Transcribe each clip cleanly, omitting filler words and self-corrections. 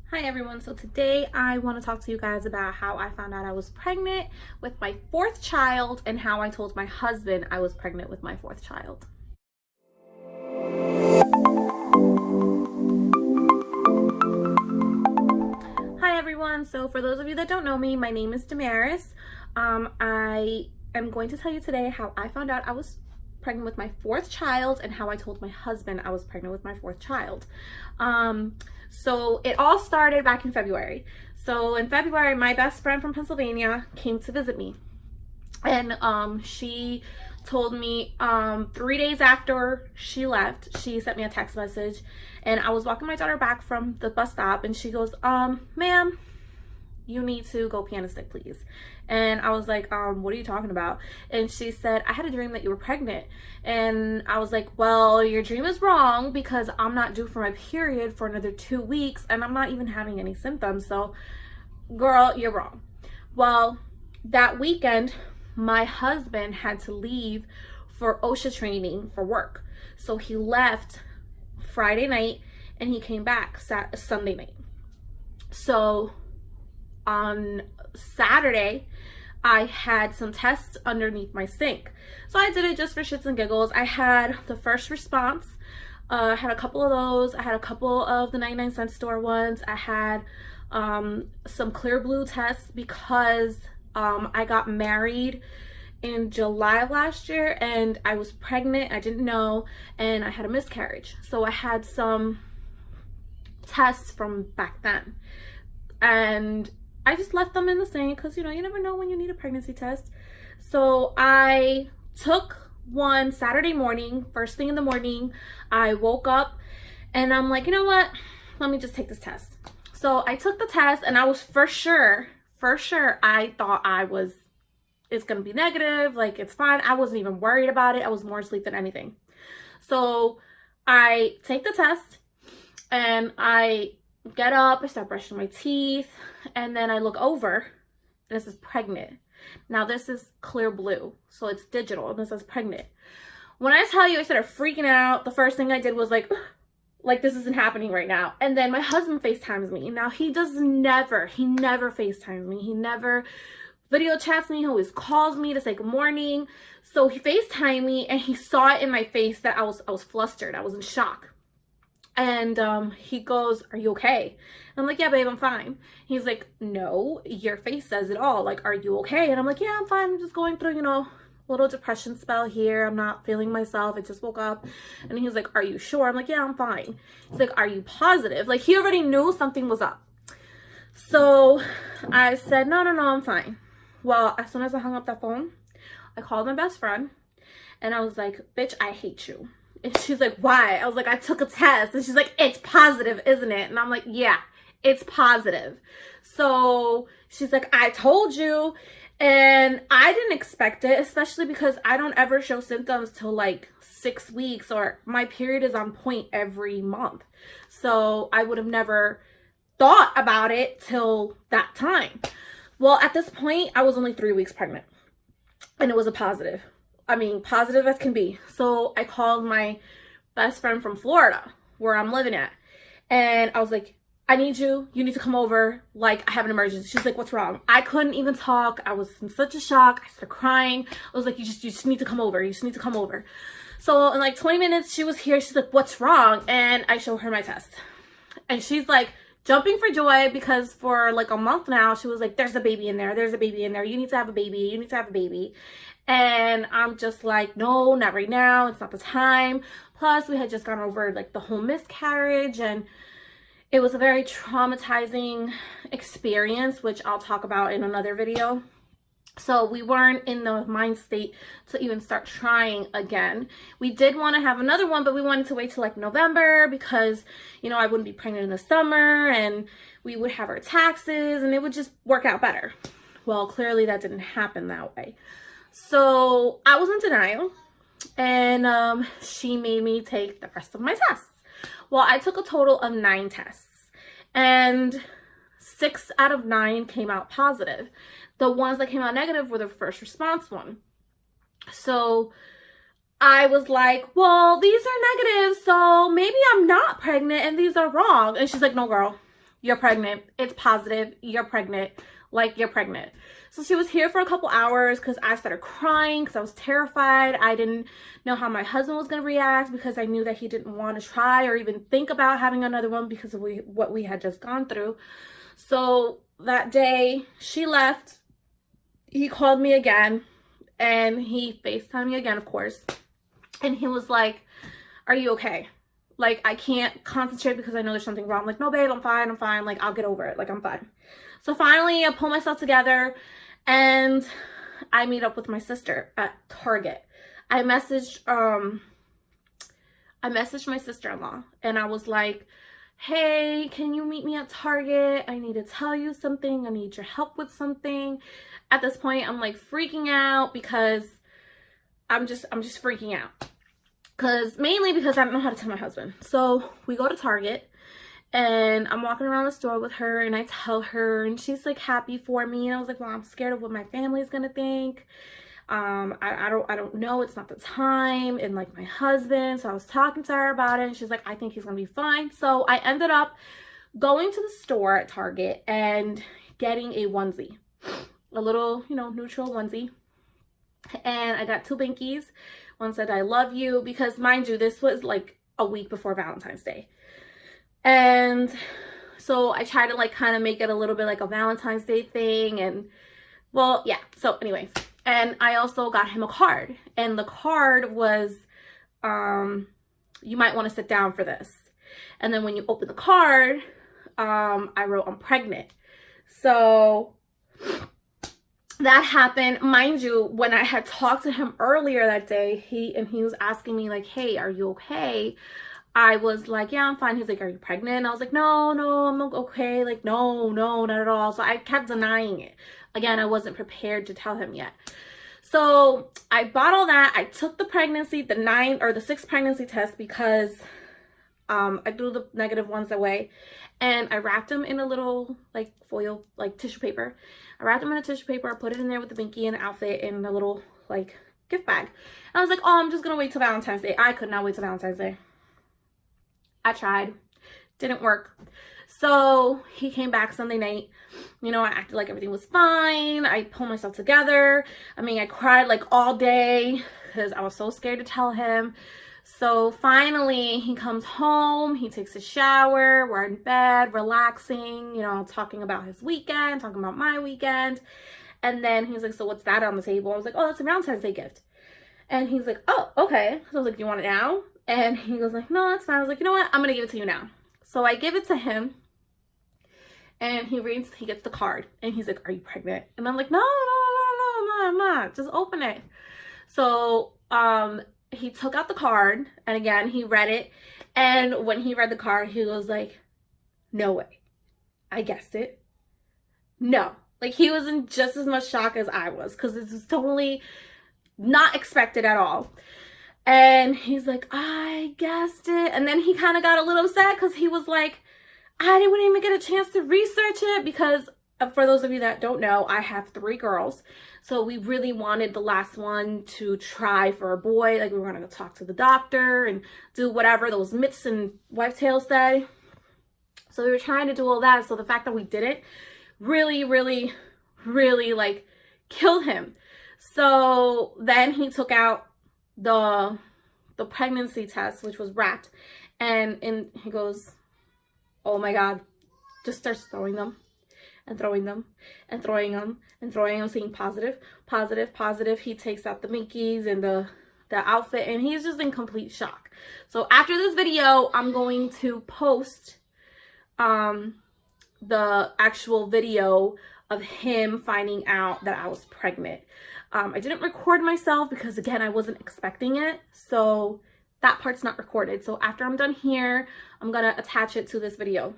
Hi everyone, so today I want to talk to you guys about how I found out I was pregnant with my fourth child and how I told my husband I was pregnant with my fourth child. Hi everyone, so for those of you that don't know me, my name is Damaris. I am going to tell you today how I found out I was pregnant with my fourth child and how I told my husband I was pregnant with my fourth child. So it all started back in February. So in February, my best friend from Pennsylvania came to visit me, and she told me 3 days after she left, she sent me a text message, and I was walking my daughter back from the bus stop, and she goes, ma'am, you need to go pianistic, please. And I was like, what are you talking about? And she said, I had a dream that you were pregnant. And I was like, well, your dream is wrong because I'm not due for my period for another 2 weeks and I'm not even having any symptoms. So girl, you're wrong. Well, that weekend, my husband had to leave for OSHA training for work. So he left Friday night and he came back Sunday night. So on Saturday, I had some tests underneath my sink. So I did it just for shits and giggles. I had the first response. I had a couple of those. I had a couple of the 99-cent store ones. I had some clear blue tests because I got married in July of last year and I was pregnant. I didn't know, and I had a miscarriage. So I had some tests from back then. And I just left them in the sink because, you never know when you need a pregnancy test. So I took one Saturday morning, first thing in the morning. I woke up and I'm like, you know what? Let me just take this test. So I took the test and I was for sure, I thought it's going to be negative. Like, it's fine. I wasn't even worried about it. I was more asleep than anything. So I take the test and I get up, I start brushing my teeth, and then I look over, and it says pregnant. Now this is clear blue, so it's digital, and this says pregnant. When I tell you I started freaking out, the first thing I did was like this isn't happening right now. And then my husband FaceTimes me. Now he never FaceTimes me. He never video chats me. He always calls me to say good morning. So he FaceTimed me, and he saw it in my face that I was flustered. I was in shock. And he goes, are you okay? And I'm like, yeah, babe, I'm fine. He's like, no, your face says it all. Like, are you okay? And I'm like, yeah, I'm fine. I'm just going through, a little depression spell here. I'm not feeling myself. I just woke up. And he's like, are you sure? I'm like, yeah, I'm fine. He's like, are you positive? Like, he already knew something was up. So I said, no, I'm fine. Well, as soon as I hung up that phone, I called my best friend. And I was like, bitch, I hate you. And she's like, why? I was like, I took a test. And she's like, it's positive, isn't it? And I'm like, yeah, it's positive. So she's like, I told you. And I didn't expect it, especially because I don't ever show symptoms till like 6 weeks, or my period is on point every month. So I would have never thought about it till that time. Well, at this point, I was only 3 weeks pregnant, and it was a positive. I mean, positive as can be. So I called my best friend from Florida, where I'm living at. And I was like, I need you. You need to come over. Like, I have an emergency. She's like, what's wrong? I couldn't even talk. I was in such a shock. I started crying. I was like, you just need to come over. You just need to come over. So in like 20 minutes, she was here. She's like, what's wrong? And I show her my test. And she's like jumping for joy because for like a month now, she was like, there's a baby in there. There's a baby in there. You need to have a baby. You need to have a baby. And I'm just like, no, not right now. It's not the time. Plus, we had just gone over like the whole miscarriage, and it was a very traumatizing experience, which I'll talk about in another video. So we weren't in the mind state to even start trying again. We did want to have another one, but we wanted to wait till like November because, I wouldn't be pregnant in the summer and we would have our taxes and it would just work out better. Well, clearly that didn't happen that way. So I was in denial, and she made me take the rest of my tests. Well, I took a total of 9 tests, and 6 out of 9 came out positive. The ones that came out negative were the first response one. So I was like, well, these are negative, so maybe I'm not pregnant and these are wrong. And she's like, no, girl, you're pregnant. It's positive. You're pregnant. Like, you're pregnant. So she was here for a couple hours because I started crying because I was terrified. I didn't know how my husband was going to react because I knew that he didn't want to try or even think about having another one because of what we had just gone through. So that day she left, he called me again and he FaceTimed me again, of course. And he was like, are you okay? Like, I can't concentrate because I know there's something wrong. I'm like, no, babe, I'm fine. I'm fine. Like, I'll get over it. Like, I'm fine. So finally, I pull myself together and I meet up with my sister at Target. I messaged my sister-in-law and I was like, hey, can you meet me at Target? I need to tell you something. I need your help with something. At this point, I'm like freaking out because I'm just freaking out. Mainly because I don't know how to tell my husband. So we go to Target and I'm walking around the store with her and I tell her and she's like happy for me. And I was like, well, I'm scared of what my family's gonna think. I don't know, it's not the time, and like my husband. So I was talking to her about it and she's like, I think he's gonna be fine. So I ended up going to the store at Target and getting a onesie, a little, neutral onesie. And I got 2 binkies. One said, I love you, because mind you, this was like a week before Valentine's Day. And so I tried to like kind of make it a little bit like a Valentine's Day thing. And well, yeah. So anyways, and I also got him a card. And the card was, you might want to sit down for this. And then when you open the card, I wrote, I'm pregnant. So that happened. Mind you, when I had talked to him earlier that day, he was asking me like, hey, are you okay? I was like, yeah, I'm fine. He's like, are you pregnant? And I was like, no, I'm okay. Like, no, not at all. So I kept denying it. Again, I wasn't prepared to tell him yet. So I bought all that. I took the pregnancy, the 6th pregnancy test, because I threw the negative ones away, and I wrapped them in a little like foil, like tissue paper. I wrapped them in a tissue paper, put it in there with the binky and the outfit in a little like gift bag. And I was like, oh, I'm just gonna wait till Valentine's Day. I could not wait till Valentine's Day. I tried, didn't work. So he came back Sunday night. I acted like everything was fine. I pulled myself together. I mean, I cried like all day because I was so scared to tell him. So finally he comes home, he takes a shower, we're in bed, relaxing, talking about his weekend, talking about my weekend. And then he's like, so what's that on the table? I was like, oh, that's a Valentine's Day gift. And he's like, oh, okay. So I was like, do you want it now? And he goes like, no, that's fine. I was like, you know what? I'm going to give it to you now. So I give it to him and he gets the card and he's like, are you pregnant? And I'm like, no, I'm not. Just open it. So, he took out the card and again, he read it. And when he read the card, he was like, no way. I guessed it. No. Like, he was in just as much shock as I was, because this is totally not expected at all. And he's like, I guessed it. And then he kind of got a little upset because he was like, I didn't even get a chance to research it, because for those of you that don't know, I have 3 girls. So we really wanted the last one to try for a boy. Like, we were going to talk to the doctor and do whatever those myths and wife tales say. So we were trying to do all that. So the fact that we didn't really like killed him. So then he took out the pregnancy test, which was wrapped, and he goes, oh my God, just starts throwing them and throwing them and throwing them and throwing them, saying positive. He takes out the binkies and the outfit, and he's just in complete shock. So after this video, I'm going to post the actual video of him finding out that I was pregnant. I didn't record myself because, again, I wasn't expecting it. So that part's not recorded. So after I'm done here, I'm going to attach it to this video.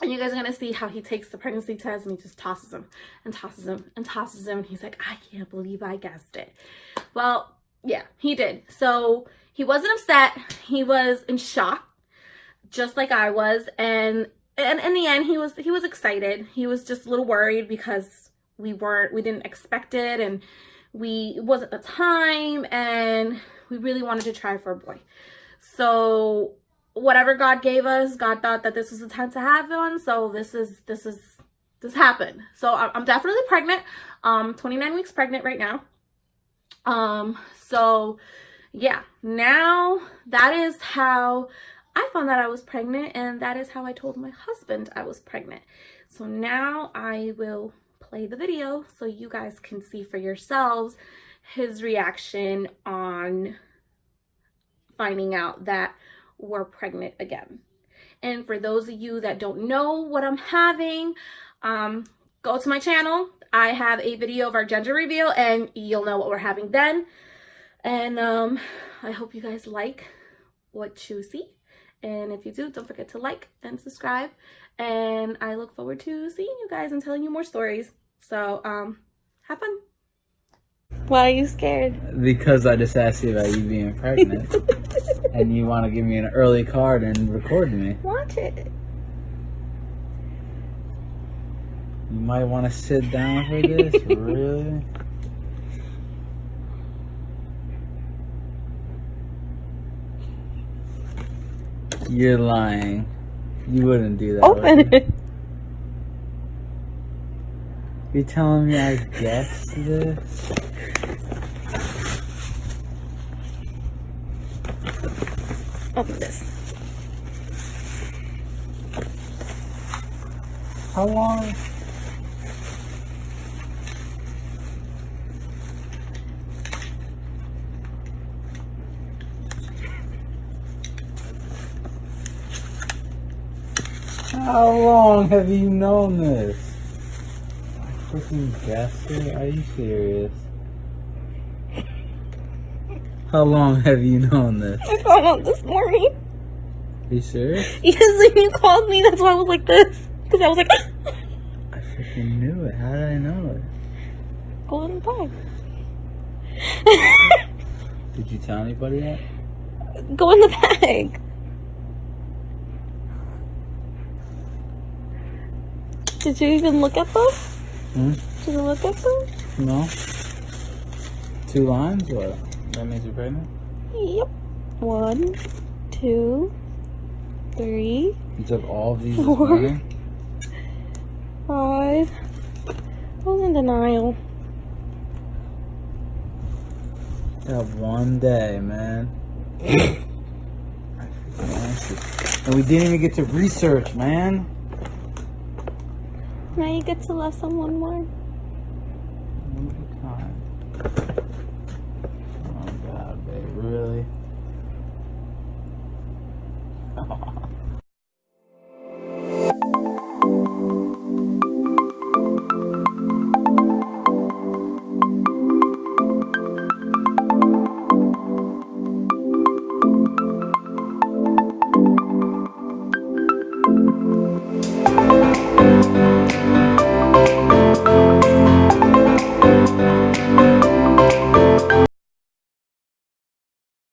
And you guys are going to see how he takes the pregnancy test and he just tosses him and tosses him and tosses him. And he's like, I can't believe I guessed it. Well, yeah, he did. So he wasn't upset. He was in shock, just like I was. And in the end, he was excited. He was just a little worried because we didn't expect it, and it wasn't the time, and we really wanted to try for a boy. So whatever God gave us, God thought that this was the time to have one. So this happened. So I'm definitely pregnant. 29 weeks pregnant right now. So yeah, now that is how I found out I was pregnant, and that is how I told my husband I was pregnant. So now I will play the video so you guys can see for yourselves his reaction on finding out that we're pregnant again. And for those of you that don't know what I'm having, go to my channel. I have a video of our gender reveal and you'll know what we're having then. And I hope you guys like what you see. And if you do, don't forget to like and subscribe. And I look forward to seeing you guys and telling you more stories. So have fun. Why are you scared? Because I just asked you about you being pregnant. And you want to give me an early card and record me. Watch it. You might want to sit down for this, really? You're lying. You wouldn't do that. Open it. You're telling me I guessed this? Open this. How long? How long have you known this? I freaking guessed it? Are you serious? How long have you known this? I found out this morning. Are you serious? Yes, when you called me, that's why I was like this. Because I was like, I freaking knew it. How did I know it? go in the bag. Did you tell anybody yet? Go in the bag. Did you even look at them? Did you look at them? No. 2 lines? What? That means you're pregnant? Yep. 1, 2, 3. You took all of these 4, this morning? 5. I was in denial. That one day, man. And we didn't even get to research, man. Now you get to love someone more.